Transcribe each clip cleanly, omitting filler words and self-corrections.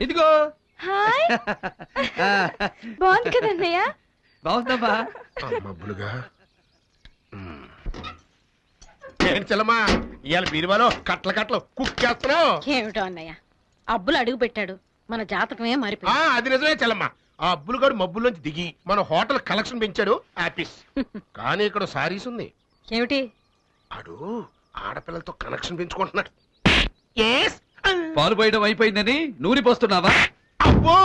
ఇదిగో. హాయ్. బాగుంది కదన్నయ్య. బాగుందమ్మా. చెల్లమ్మా ఇవాళ బీరువాలో కట్ల కట్టలు కుక్కేస్తున్నావు. ఏమిటో అన్నయ్య, అబ్బులు అడుగు పెట్టాడు, మన జాతకమే మారిపోయింది. అది నిజమే చెల్లమ్మా. ఆ అబ్బులు గారు మబ్బుల్లోంచి దిగి మన హోటల్ కలెక్షన్ పెంచాడు. ఆఫీస్ కానీ ఇక్కడ సారీస్ ఉంది. ఏమిటి? ఆడు ఆడపిల్లలతో కనెక్షన్ పెంచుకుంటున్నాడు. పాలు పోయడం అయిపోయిందని నూరి పోస్తున్నావా? అబ్బో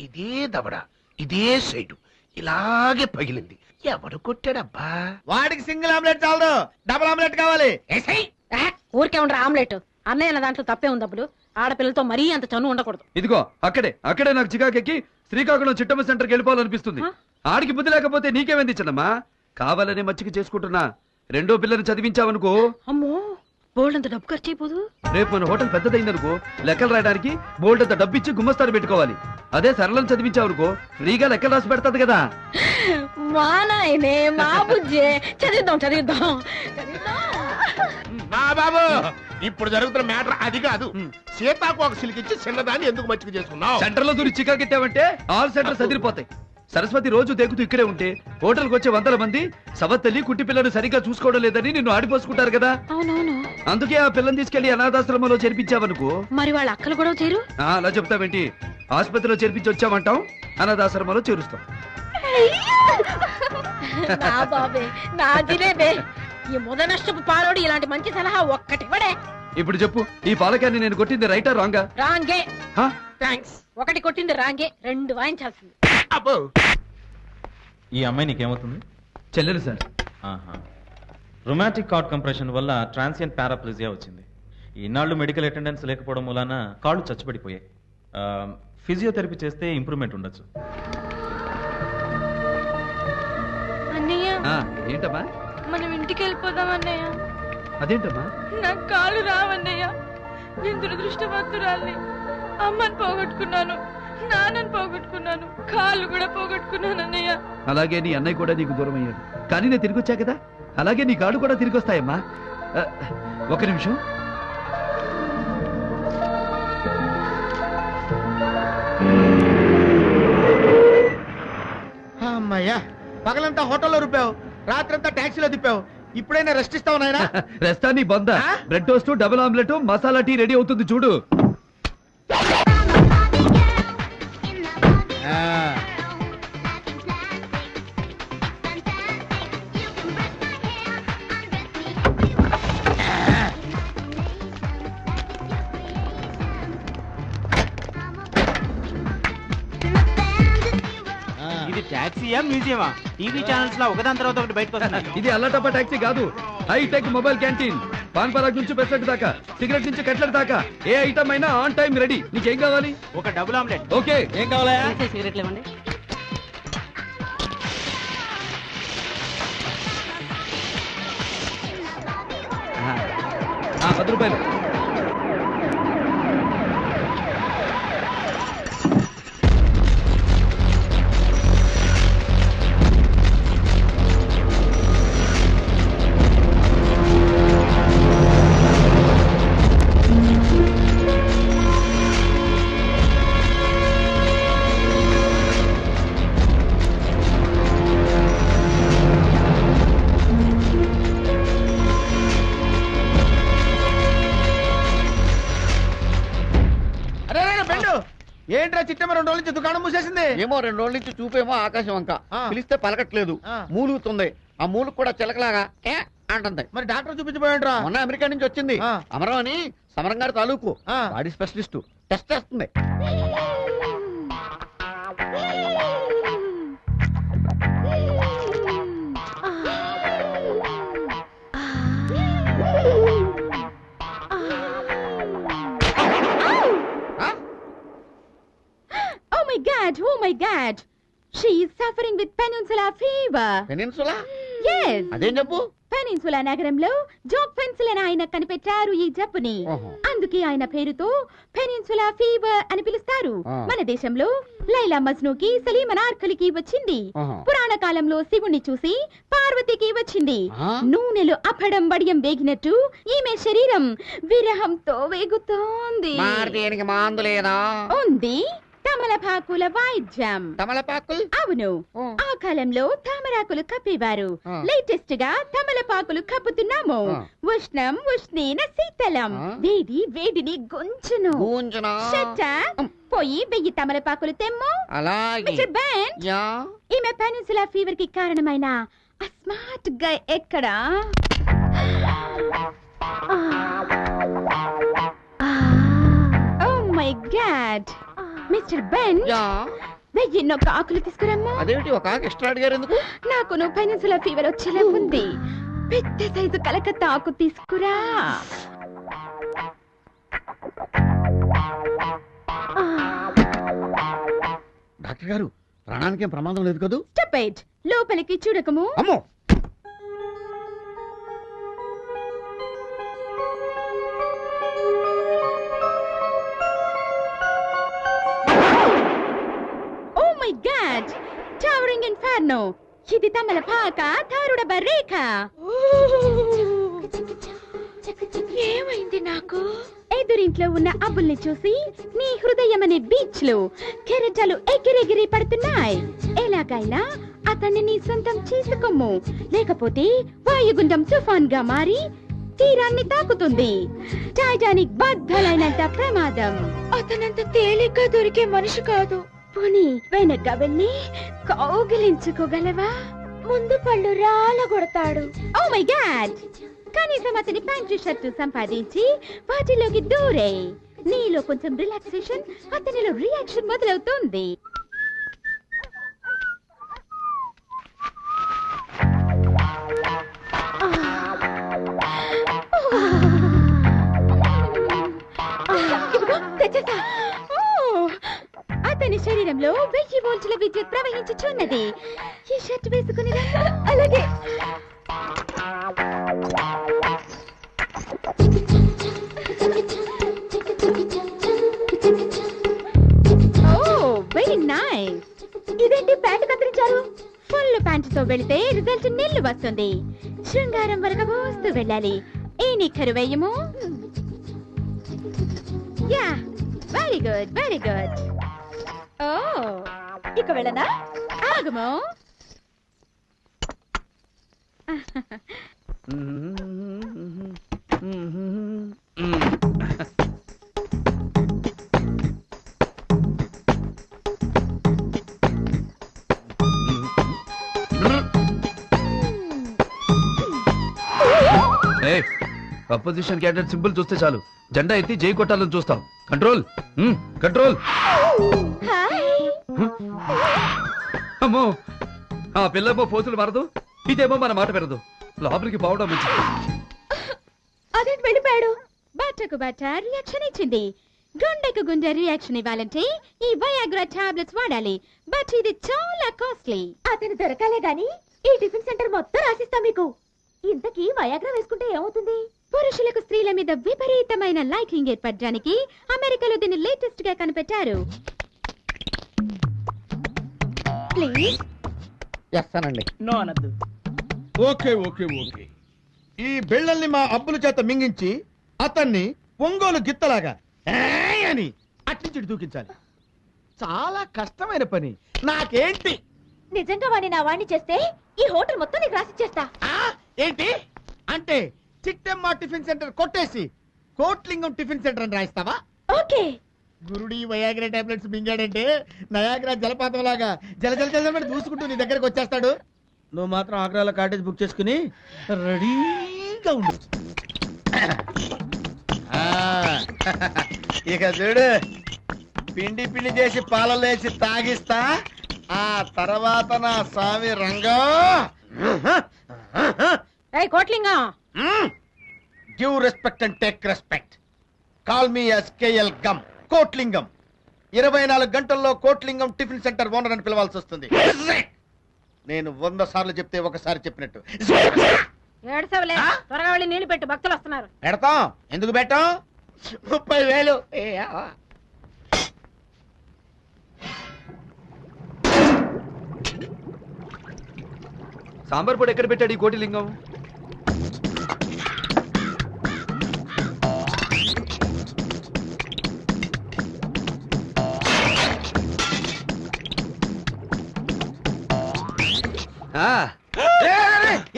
ఇదే దవడ ఇదే సైడు ఇలాగే పగిలింది. ఎవడు కొట్టాడబ్బా? వాడికి సింగిల్ ఆమ్లెట్ చాలదు, డబుల్ ఆమ్లెట్ కావాలి. ఊరికే ఉండరు ఆమ్లెట్. అన్నయ్య అన్న దాంట్లో తప్పే ఉంది. అబ్బులు ఆడపిల్లలతో మరీ అంత చనువు ఉండకూడదు. ఇదిగో అక్కడే నాకు చికాకెక్కి శ్రీకాకుళం చిట్టమ్మ సెంటర్కి వెళ్ళిపోవాలనిపిస్తుంది. ఆడికి బుద్ధి లేకపోతే నీకేమైంది చిన్నమ్మా? కావాలని మచ్చిక చేసుకుంటున్నా. రెండో పిల్లని చదివించావనుకో, అమ్మో బోల్డ్ అంత డబ్బు ఖర్చు అయిపోదు. రేపు మన హోటల్ పెద్దదైందనుకో, లెక్కలు రాయడానికి బోల్డ్ అంత డబ్బు ఇచ్చి గుమ్మస్తాను పెట్టుకోవాలి. అదే సరళం చదివించావనుకో, ఫ్రీగా లెక్కలు రాసి పెడతాది కదా. మా నాయనే మా బుజ్జే, చదివిద్దాం. నా బాబు ఇప్పుడు జరుగుతున్న మ్యాటర్ అది కాదు. సీతాకు ఒక సిలికిచ్చి చిన్నదాన్ని ఎందుకు మచ్చిక చేసుకున్నావు? సెంటర్ లో దూరి చికాకెట్టావంటే ఆల్ సెంటర్ సదిరిపోతాయి. సరస్వతి రోజు దేకుతూ ఇక్కడే ఉంటే హోటల్కి వచ్చే 100 మంది సవత్తల్లి కుట్టి పిల్లను సరిగ్గా చూసుకోవడం లేదని నిన్ను ఆడిపోసుకుంటారు కదా. అవునవును. అందుకే ఆ పిల్లని తీసుకెళ్లి అనాథాశ్రమంలో చేర్పించావనుకో, మరి వాళ్ళ అక్కలు కూడా చేరు. అలా చెప్తావేంటి? ఆసుపత్రిలో చేర్పించి వచ్చామంటాం, అనాథాశ్రమంలో చేరుస్తాం. నా బాబే నా జిలేబే, ఈ ముద నష్టపు పాలోడు ఇలాంటి మంచి సలహా ఒక్కటి ఇవ్వడే. ఇప్పుడు చెప్పు, ఈ పాలకాన్ని నేను కొట్టింది రైటా రాంగా? రాంగే. థాంక్స్. ఒకటి కొట్టింది రాంగే, 2 వాయించాల్సింది. అబ్బో ఈ అమ్మాయి నీకేమవుతుంది? చెల్లెలు సార్. రొమాటిక్ కార్డ్ కంప్రెషన్ వల్ల ట్రాన్సియంట్ పారాప్లిజియా వచ్చింది. ఈనాళ్ళు మెడికల్ అటెండెన్స్ లేకపోవడం వలన కాళ్ళు చచ్చుపడిపోయాయి. ఫిజియోథెరపీ చేస్తే ఇంప్రూవ్మెంట్ ఉండొచ్చు. అన్నయ్య ఏంటమ్మా? మనం ఇంటికి వెళ్ళిపోదాం అన్నయ్య. అదేంటమ్మా? నాకు కాళ్ళు రావన్నయ్య. నేను దురదృష్టవంతురాల్ని. అమ్మని పోగొట్టుకున్నాను, నాన్నని పోగొట్టుకున్నాను, కాళ్ళు కూడా పోగొట్టుకున్నాను అన్నయ్య. అలాగే నీ అన్నయ్య కూడా నీకు దూరం అయ్యాడు. కానీ నేను తిరిగి వచ్చా కదా, అలాగే నీ కాళ్ళు కూడా తిరిగి వస్తాయమ్మా. ఒక నిమిషం. అమ్మయ్యా, పగలంతా హోటల్లో రూపావు, రాత్రంతా టాక్సీలో తిప్పావు. ఇప్పుడైనా రెస్ట్ ఇస్తావు నాయనా? రెస్టా నీ బొంద. Bread toast, double omelette, masala tea ready అవుతుంది చూడు. ఇది టాక్సీయా మ్యూజియమా? టీవీ ఛానల్స్ లో ఒకదాని తర్వాత ఒకటి బయటకు వస్తున్నాయి. ఇది అల్లటప్ప టాక్సీ కాదు, hi tech mobile canteen. Pan Parag నుంచి పెసరట్ దాకా, సిగరెట్ నుంచి కట్లెట్ దాకా ఏ ఐటమ్ అయినా ఆన్ టైం రెడీ. నీకేం కావాలి? ఒక డబుల్ ఆమ్లెట్. ఓకే. ఏం కావాలా? సిగరెట్లు ఇవ్వండి. ₹10. ఏంట్రా చిట్టమ్మ 2 రోజుల నుంచి దుకాణం మూసేసింది? ఏమో 2 రోజుల నుంచి చూపేమో ఆకాశం వంక, పిలిస్తే పలకట్లేదు, మూలుగుతుంది. ఆ మూలుగు కూడా చిలకలాగా అంటుంది. మరి డాక్టర్ చూపించబోయంట్రా? మొన్న అమెరికా నుంచి వచ్చింది అమరం అని, సమరం గారి తాలూకు బాడీ స్పెషలిస్ట్. టెస్ట్ చేస్తుంది. Oh my God! She is suffering with peninsular fever. Peninsula? Yes. అదేం చెప్పు. పెనిన్సులా నగరంలో జోక్ పెన్సిల్ అని ఆయన కనిపెట్టారు ఈ జబ్బుని. అందుకే ఆయన పేరుతో పెనిన్సులా ఫీవర్ అని పిలుస్తారు. మన దేశంలో లైలా మజ్నూకి, సలీం అనార్కలికి వచ్చింది. పురాణ కాలంలో శివుణ్ణి చూసి పార్వతికి వచ్చింది. నూనెలు అప్పడం బడియం వేగినట్టు ఈమె శరీరం విరహంతో వేగుతోంది. మందు లేదా? ఉంది. తమలపాకుల వాయిద్యం. తమలపాకులు? అవును. ఆ కాలంలో తామరాకులు కప్పేవారు. లేటెస్ట్ గా తమలపాకులు కప్పుతున్నాము. ఉష్ణం ఉష్ణీన శీతలం. వేడి వేడిని గుంజును. పోయి 1000 తమలపాకులు తెమ్ము. మిస్టర్ బెన్, ఈమె పెనిన్సులా ఫీవర్ కి కారణమైన ఆ స్మార్ట్ గై ఎక్కడా? Oh my God, mister Ben, 1000 ఆకులు తీసుకురమ్మా. అదేంటి ఒక ఆకు ఎక్స్ట్రా అడిగారు ఎందుకు? నాకు పెనిన్సులా ఫీవర్ వచ్చేలా ఉంది. పెద్ద సైజు కలకత్తా ఆకు తీసుకురా. డాక్టర్ గారు, ప్రాణానికి ఏం ప్రమాదం లేదు కదూ? స్టూపిడ్, లోపలికి చూడకము. అమ్మో, టవరింగ్ ఇన్ఫర్నో. ఇది తమలపాక తారుడ బర్రేక. ఏమైంది నాకు? ఎదురింట్లో ఉన్న అబ్బుల్ని చూసి నీ హృదయం అనే బీచ్ లో కెరటాలు ఎగిరెగిరి పడుతున్నాయి. ఎలాగైనా అతన్ని నీ సొంతం చేసుకోము, లేకపోతే వాయుగుండం తుఫాన్ గా మారి తీరాన్ని తాకుతుంది. టైటానిక్ బద్దలైనంత ప్రమాదం. అతనంత తేలిగ్గా దొరికే మనిషి కాదు. పోనీ వెనక వెళ్ళి కౌగిలించుకోగలవా? ముందు పళ్ళు రాలగొడతాడు. ఓ మై గాడ్, కనీసం అతని ప్యాంటు షర్టు సంపాదించి వాటిలోకి దూరే. నీలో కొంచెం రిలాక్సేషన్, అతనిలో రియాక్షన్ మొదలవుతుంది. అతని శరీరంలో 1000 వోల్టుల విద్యుత్ ప్రవహించుచున్నది. ఈ షర్ట్ వేసుకుని అలాగే. Very nice. ఇదేంటి ప్యాంటు కత్తిరించారు? ఫుల్ ప్యాంటుతో వెళితే రిజల్ట్ నిల్లు వస్తుంది. శృంగారం వరకు పోస్తూ వెళ్ళాలి. ఏ నిక్కరు వేయము. Yeah, very good, very good. ఓ, ఇక వెళ్ళనా? ఆగము. అపోజిషన్ క్యాండిడేట్ సింబల్ చూస్తే చాలు జెండా ఎత్తి జై కొట్టాలని చూస్తాం. Control, control. అమ్మో, ఆ పిల్లేమో పోతులు మారదు, ఇదేమో మన మాట పెరదు. లోపలికి పోవడం మంచిది. అదేంటి వెళ్ళిపోయాడు? బాటకు బాట రియాక్షన్ ఇచ్చింది. గుండెకు గుండె రియాక్షన్ ఇవ్వాలంటే ఈ వయాగ్రా టాబ్లెట్స్ వాడాలి. బట్ ఇది చాలా కాస్ట్లీ. అతను దొరకాలే గాని ఈ టిఫిన్ సెంటర్ మొత్తం రాసిస్తాం మీకు. ఇంతకీ వయాగ్రా వేసుకుంటే ఏమవుతుంది? పురుషులకు స్త్రీల మీద విపరీతమైన లైకింగ్ ఏర్పడడానికి అమెరికాలో దీన్ని లేటెస్ట్ గా కనిపెట్టారు. ప్లీజ్. చేస్తానండి. నో అనద్దు. Okay okay okay. ఈ బిళ్ళల్ని మా అబ్బుల చేత మింగించి అతన్ని ఒంగోలు గిత్తలాగా అని అట్నుంచి దూకించాలి. చాలా కష్టమైన పని. నాకేంటి? నిజంగా వాడిని నా వాడిని చేస్తే ఈ హోటల్ మొత్తం నీకు రాసిచ్చేస్తా. ఏంటి అంటే చిట్టెమ్మ టిఫిన్ సెంటర్ కొట్టేసి కోట్లింగం టిఫిన్ సెంటర్ అని రాయిస్తావా? ఓకే. గురుడి వయాగ్రా టాబ్లెట్స్ మింగాడంటే నయాగ్రా జలపాతం లాగా జల జల జల దూసుకుంటూ నీ దగ్గరకు వచ్చేస్తాడు. నువ్వు మాత్రం ఆగ్రాలో కాటేజ్ బుక్ చేసుకుని రెడీగా ఉండు. ఇక చూడు, పిండి పిండి చేసి పాలలేసి తాగిస్తా. ఆ తర్వాత నా స్వామి రంగా. Kotlingam, give respect and take respect. Call me SKL గమ్ కోట్లింగం. 24 గంటల్లో కోట్లింగం టిఫిన్ సెంటర్ ఓనర్ అని పిలవాల్సి వస్తుంది. నేను 100 సార్లు చెప్తే ఒకసారి చెప్పినట్టు. ఏడ్చవలే, త్వరగా వెళ్ళి నీళ్లు పెట్టు, భక్తులు వస్తున్నారు. పెడతాం, ఎందుకు పెట్టాం? 30,000. సాంబార్ పొడి ఎక్కడ పెట్టాడు ఈ కోటిలింగం?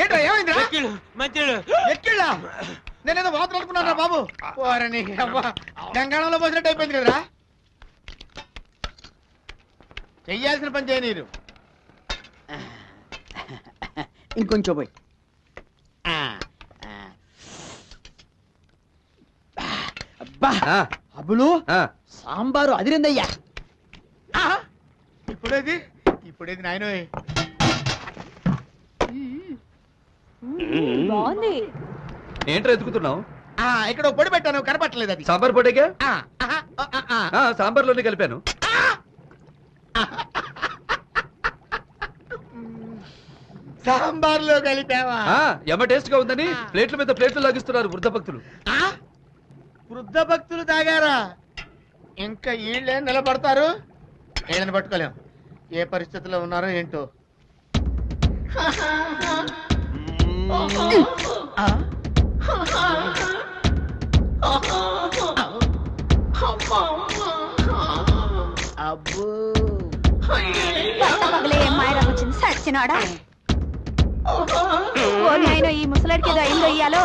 ఏంట్రా ఏమైందిరా? ఎక్కిళ్ళా? నేనేదో వాతలు అనుకున్నారా బాబు? ఓరని గంగాళంలో పోసినట్టు అయిపోయింది కదరా. చెయ్యాల్సిన పని చేయనీరు. ఇంకొంచెం పోయి. అబ్బా అబ్బులు సాంబారు అదిరిందయ్యా. ఇప్పుడేది నాయనోయ్. బాగుంది. ఏంట్రా ఎత్తుకుతున్నావు? ఇక్కడ పొడి పెట్టాను, కనపట్టలేదు అది. సాంబార్ పొడిగా? సాంబార్లోనే కలిపాను. సాంబార్లో కలిపావా? ఎమ్మ టేస్ట్ గా ఉందని ప్లేట్ల మీద ప్లేట్లు లాగిస్తున్నారు వృద్ధ భక్తులు. వృద్ధ భక్తులు తాగారా? ఇంకా వీళ్ళే నిలబడతారు. ఏదైనా పట్టుకోలేం. ఏ పరిస్థితిలో ఉన్నారో ఏంటో. అబ్బో వచ్చింది సచ్చినాడా. ఆయన ఈ ముసలాడికి ఏదో అయిందో ఇయ్యాలో.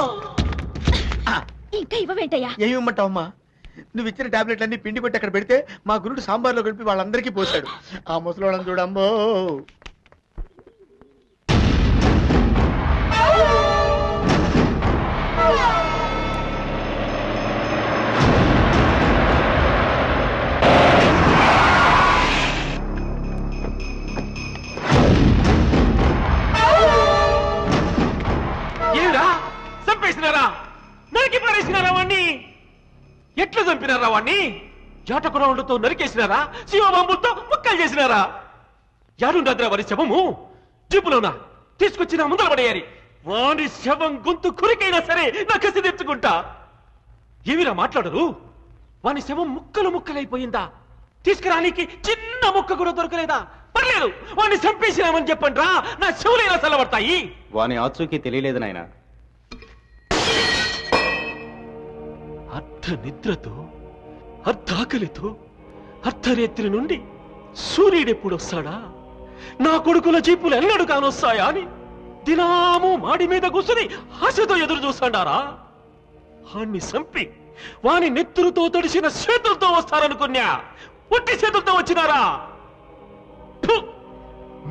ఇంకా ఇవ్వవేంటయ్యా? ఏమిమ్మంటావమ్మా? నువ్వు ఇచ్చిన టాబ్లెట్ అన్ని పిండి కొట్టి అక్కడ పెడితే మా గురుడు సాంబార్లో కలిపి వాళ్ళందరికీ పోసాడు. ఆ ముసలోళ్ళని చూడమ్మో. నరికి పారేసినారా వాణ్ణి? ఎట్లా చంపినారా వాణ్ణి? జాటకురావులతో నరికేసినారా? శివబాంబులతో ముక్కలు చేసినారా? యాడుండద్రా వారి శవము? జీపులోనా తీసుకొచ్చిన ముందర పడేయాలి. వాడి శవం గొంతు కురికైనా సరే నా కసి తెచ్చుకుంటా. ఏమిరా మాట్లాడరు? వాని శవం ముక్కలు ముక్కలైపోయిందా? తీసుకురానికి చిన్న ముక్క కూడా దొరకలేదా? పర్లేదు, వాడిని చంపేసినామని చెప్పండి రా, నా చెవులైనా చల్లబడతాయి. వాని ఆచూకీ తెలియలేదు నాయన. అర్ధ నిద్రతో, అర్ధాకలితో, అర్ధరేత్రి నుండి సూర్యుడెప్పుడు వస్తాడా, నా కొడుకుల జీపులు ఎన్నడు కానొస్తాయా అని దినాము మాడి మీద కూర్చుని ఆశతో ఎదురు చూస్తాడారా? వాణ్ణి చంపి వాని నెత్తురుతో తడిసిన చేతులతో వస్తారనుకున్నా, ఒట్టి చేతులతో వచ్చినారా?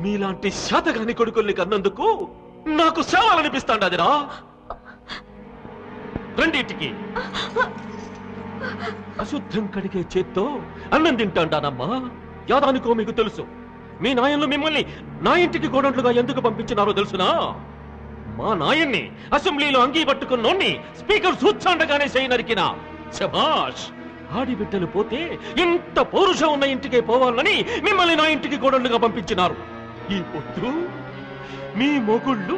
మీలాంటి శాతగాని కొడుకుల్ని కన్నందుకు నాకు సేవాలనిపిస్తాండదిరా. రెండింటికి అశుద్ధం కడిగే చేత్తో అన్నం తింటాండానమ్మా. యాదానికో మీకు తెలుసు. మీ నాయన్లు మిమ్మల్ని నా ఇంటికి కోడట్లుగా ఎందుకు పంపించినారో తెలుసునా? మా నాయన్ని అసెంబ్లీలో అంగీ పట్టుకున్నోన్ని స్పీకర్ సూచాండగానే చేయి నరికిన. శభాష్! ఆడిబిడ్డలు పోతే ఇంత పౌరుషం ఉన్న ఇంటికే పోవాలని మిమ్మల్ని నా ఇంటికి కోడళ్లుగా పంపించినారు. ఈ పొద్దు మీ మొగుళ్ళు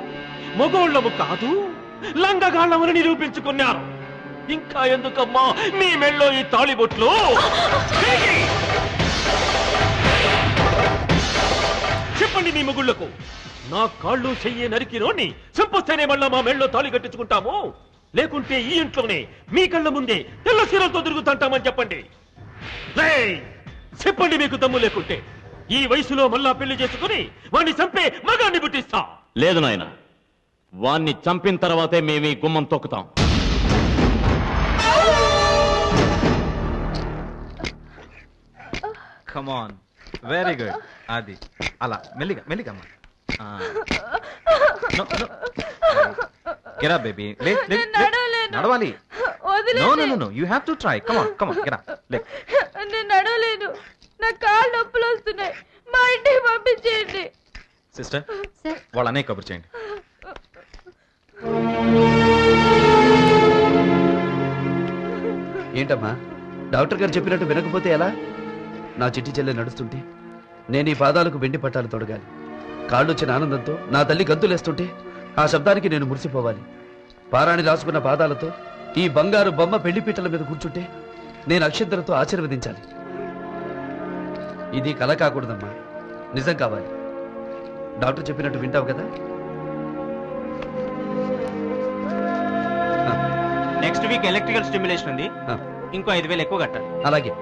మొగోళ్ళము కాదు, లంగగాళ్ళమని నిరూపించుకున్నారు. ఇంకా ఎందుకమ్మా మీ మెళ్ళో ఈ తాళిబొట్లు? చెప్పండి మీ మొగుళ్లకు, నా కాళ్ళు చెయ్యి నరికినోని చంపొస్తేనే మళ్ళా మా మెళ్ళో తాళి కట్టించుకుంటాము, లేకుంటే ఈ ఇంట్లోనే మీ కళ్ళ ముందే తెల్ల సీరలతో తిరుగుతుంటామని చెప్పండి. చెప్పండి మీకు దమ్ము లేకుంటే. ఈ వయసులో మళ్ళా పెళ్లి చేసుకుని వాణ్ణి చంపే మగాన్ని పుట్టిస్తా. లేదు నాయన, వాణ్ణి చంపిన తర్వాతే మేము ఈ గుమ్మం తొక్కుతాం. Come on, very good. అది అలా మెల్లిగా మెల్లిగా గెట్ అప్ బేబీ. నడవాలి. No no no, you have to try. Come on come on, get up. నేను నడవలేను, నా కాళ్ళు నొప్పులు వస్తున్నాయి, మా ఇంటికి పంపించేయండి. సిస్టర్, వాళ్ళ అనే కబుర్ చేయండి. ఏంటమ్మా, డాక్టర్ గారు చెప్పినట్టు వినకపోతే ఎలా? నా చిట్టి చెల్లె నడుస్తుంటే నేను ఈ పాదాలకు వెండి పట్టాలు తొడగాలి. కాళ్ళు వచ్చిన ఆనందంతో నా తల్లి గంతులేస్తుంటే ఆ శబ్దానికి నేను మురిసిపోవాలి. పారాణి రాసుకున్న పాదాలతో ఈ బంగారు బొమ్మ పెళ్లిపీటల మీద కూర్చుంటే నేను అక్షంతలతో ఆశీర్వదించాలి. ఇది కల కాకూడదమ్మా, నిజం కావాలి. డాక్టర్ చెప్పినట్టు వింటావు కదా? నెక్స్ట్ వీక్ ఎలక్ట్రికల్ స్టిమ్యులేషన్ ఉంది, ఇంకో 5,000 ఎక్కువ కట్టాలి. అలాగే.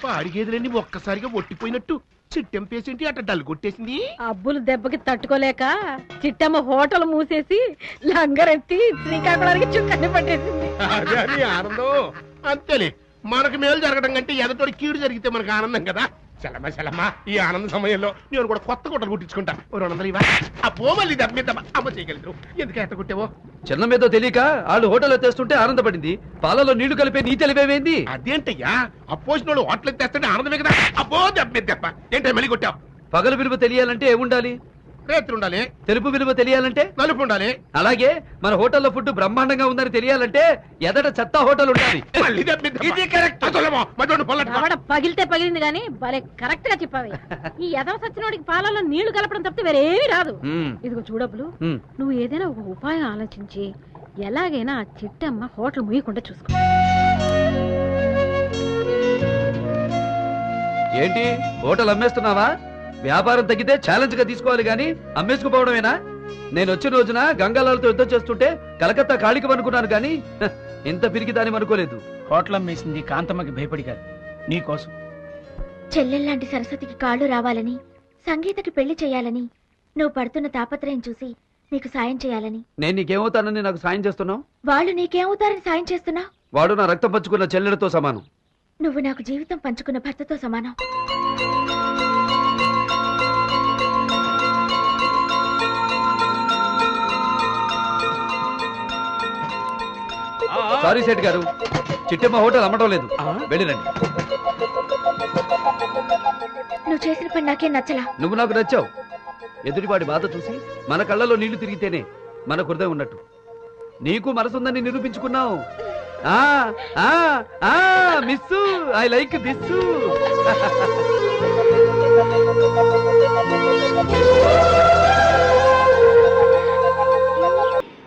పాడి గేదెలన్నీ ఒక్కసారిగా ఒట్టిపోయినట్టు చిట్టెంపేసింటి అట్ట డల్ కొట్టేసింది. అబ్బులు దెబ్బకి తట్టుకోలేక చిట్టమ్మ హోటల్ మూసేసి లంగరెత్తి శ్రీకాకుళానికి చుక్కని పట్టేసింది. అదే అని ఆనందం. అంతేలే, మనకు మేలు జరగడం కంటే ఎదటోడి కీడు జరిగితే మనకు ఆనందం కదా. చలమ్మా ఈ ఆనంద సమయంలో నేను కూడా కొత్త గుట్టలు కుట్టించుకుంటా. 200 ఇవ్వ. అబ్బో మళ్ళీ దెబ్బ మీద అమ్మ చేయగలదు. ఎందుకు ఎట్ట కుట్టావో? చిన్న మీద తెలియక వాళ్ళు హోటల్లో తెస్తుంటే ఆనందపడింది. పాలలో నీళ్లు కలిపే నీ తెలివేమైంది? అదేంటయ్యా, అపోసిన వాళ్ళు హోటల్ తెస్తుంటే ఆనందమే కదా. అబ్బో దెబ్బ మీద దెబ్బ. ఏంటో మళ్ళీ కొట్టావు? పగలు విలువ తెలియాలంటే ఏముండాలి? రేత్రి ఉండాలి. తెలుపు విలువ తెలియాలంటే నలుపు ఉండాలి. అలాగే మన హోటల్లో ఫుడ్ బ్రహ్మాండంగా ఉందని తెలియాలంటే ఎదట చెత్త హోటల్ ఉండాలి. ఇది కరెక్ట్. పగిలితే పగిలింది గానీ భలే కరెక్ట్ గా చెప్పావి. ఈ యదవ సచ్చినోడికి పాలలో నీళ్లు కలపడం తప్పితే వేరేమీ రాదు. ఇదిగో చూడబ్బులు, నువ్వు ఏదైనా ఒక ఉపాయం ఆలోచించి ఎలాగైనా ఆ చిట్టమ్మ హోటల్ ముయ్యకుండా చూసుకో. ఏంటి హోటల్ అమ్మేస్తున్నావా? వ్యాపారం తగ్గితే ఛాలెంజ్ గా తీసుకోవాలి గాని అమ్మేసుకుపోవడమేనా? నేను వచ్చిన రోజున గంగాలాలతో యుద్ధం చేస్తుంటే కలకత్తా కాళికి అనుకున్నాను కానీ ఇంత పిరికిదాని అనుకోలేదు. హోటల్ అమ్మేసింది కాంతమ్మకి భయపడి కాదు, నీకోసం. చెల్లెల్లాంటి సరస్వతికి కాళ్ళు రావాలని, సంగీతకి పెళ్లి చేయాలని, నువ్వు పడుతున్న తాపత్రయం చూసి నీకు సాయం చేయాలని. నేను నీకేమవుతానని నాకు సాయం చేస్తున్నావు? వాళ్ళు నీకేమవుతారని సాయం చేస్తున్నా? వాడు నా రక్తం పంచుకున్న చెల్లెలతో సమానం. నువ్వు నాకు జీవితం పంచుకున్న భర్తతో సమానం. సారీ సేట్ గారు, చిట్టమ్మ హోటల్ అమ్మటం లేదు, వెళ్ళిరండి. నువ్వు చేసిన పని నాకేం నచ్చలా. నువ్వు నాకు నచ్చావు. ఎదుటివాడి బాధ చూసి మన కళ్ళలో నీళ్లు తిరిగితేనే మన హృదయం ఉన్నట్టు. నీకు మనసుందని నిరూపించుకున్నావు. Miss, I like this.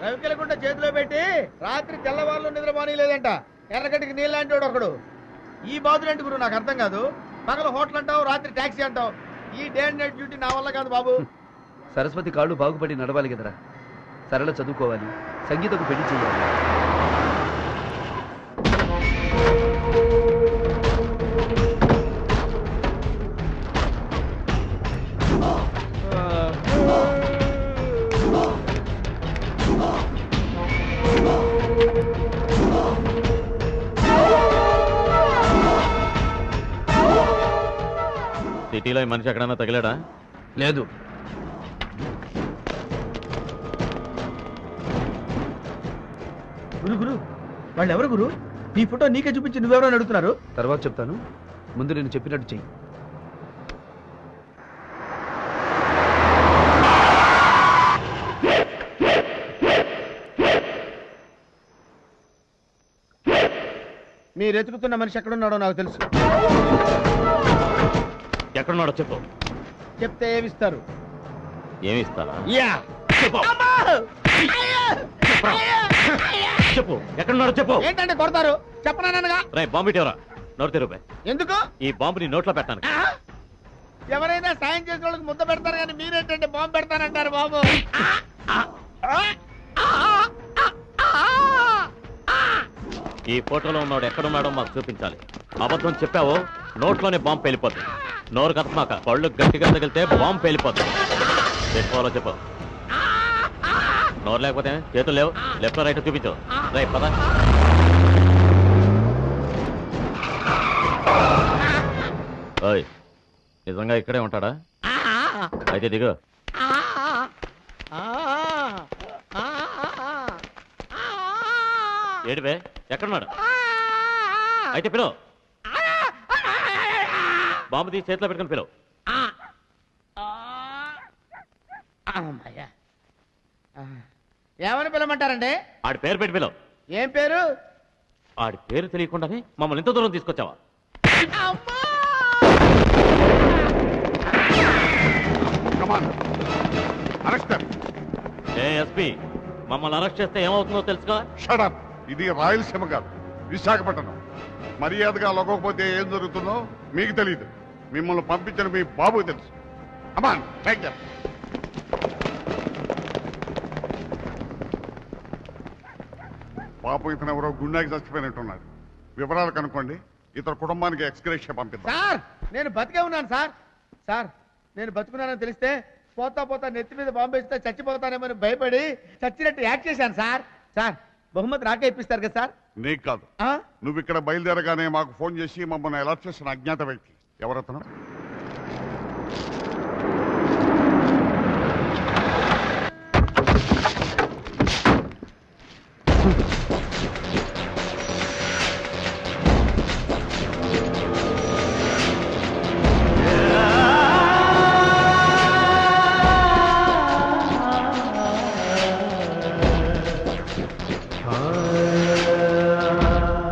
రవికెలకుండా చేతిలో పెట్టి రాత్రి తెల్లవాళ్ళు నిద్రపోనీ లేదంట. ఎర్రగడ్డికి నీళ్ళంటే ఒకడు. ఈ బాధలు ఏంటి గురు నాకు అర్థం కాదు. పగల హోటల్ అంటావు, రాత్రి టాక్సీ అంటావు. ఈ డే అండ్ నైట్ డ్యూటీ నా వల్ల కాదు బాబు. సరస్వతి కాళ్ళు బాగుపడి నడవాలి కదరా. సరళ చదువుకోవాలి, సంగీతకు పెళ్లి చేయాలి. సిటీలో ఈ మనిషి ఎక్కడన్నా తగిలాడా? లేదు. గురు గురు వాళ్ళు ఎవరు గురు? నీ ఫోటో నీకే చూపించి నువ్వెవరో అడుగుతున్నారు. తర్వాత చెప్తాను, ముందు నేను చెప్పినట్టు చెయ్యి. మీరు ఎతుకుతున్న మనిషి ఎక్కడున్నాడో నాకు తెలుసు. ఎక్కడున్నాడో చెప్పు. చెప్తే ఏమిస్తారు? ఏమిస్తారా? యా చెప్పు, ఎక్కడున్నాడో చెప్పు. ఏంటంటే కొడతారు? చెప్పనానగా. రే బాంబు ఎవరా? నోరు తెరుపే. ఎందుకు? ఈ బాంబు నీ నోట్లో పెట్టాను. ఎవరైనా సాయం చేసే వాళ్ళకి ముద్ద పెడతారు కానీ మీరేంటంటే బాంబు పెడతానంటారు బాబు. ఈ ఫోటోలో ఉన్నాడు ఎక్కడున్నాడో మాకు చూపించాలి. అబద్ధం చెప్పావో నోట్లోనే బాంబు పేలిపోతుంది. నోరు కథమాక, పళ్ళు గట్టిగా తగిలితే బాంబు పేలిపోతుంది. చెప్పాలో చెప్పు. నోరు లేకపోతే చేతులు లేవు, లెఫ్ట్ రైట్ చూపించు. రైట్ పద. ఓయ్, నిజంగా ఇక్కడే ఉంటాడా? అయితే దిగు. ఏడివే, ఎక్కడున్నాడు? అయితే పిలువు. బాంబు తీసి చేతిలో పెట్టుకుని పిలువు. ఏమని పిలవమంటారండి? ఆడి పేరు పెట్టి పిలువు. ఏం పేరు? ఆడి పేరు తెలియకుండానే మమ్మల్ని ఇంత దూరం తీసుకొచ్చావా? ఎస్పీ మమ్మల్ని అరెస్ట్ చేస్తే ఏమవుతుందో తెలుసుగా. షడప్, ఇది రాయలసీమ కాదు, విశాఖపట్నం. మర్యాదగా లొగకపోతే ఏం జరుగుతుందో మీకు తెలియదు. మిమ్మల్ని పంపించిన మీ బాబుకి తెలుసు. Aman take care. పాపం ఇతను ఎవరో గుండెకి చచ్చిపోయినట్టున్నాడు. వివరాలు కనుక్కోండి. ఇతని కుటుంబానికి ఎక్స్గ్రేషియా పంపిద్దాం. సార్ నేను బతికే ఉన్నాను సార్. సార్ నేను బతుకున్నానని తెలిస్తే పోతా పోతా నెత్తి మీద బాంబు వేస్తే చచ్చిపోతానేమని భయపడి చచ్చినట్టు యాక్ట్ చేశాను సార్. సార్ బహుమతి నాకే ఇప్పిస్తారు కదా సార్? నీకు కాదు. నువ్వు ఇక్కడ బయలుదేరగానే మాకు ఫోన్ చేసి మమ్మల్ని అలర్ట్ చేసిన అజ్ఞాత వ్యక్తి ఎవరతను?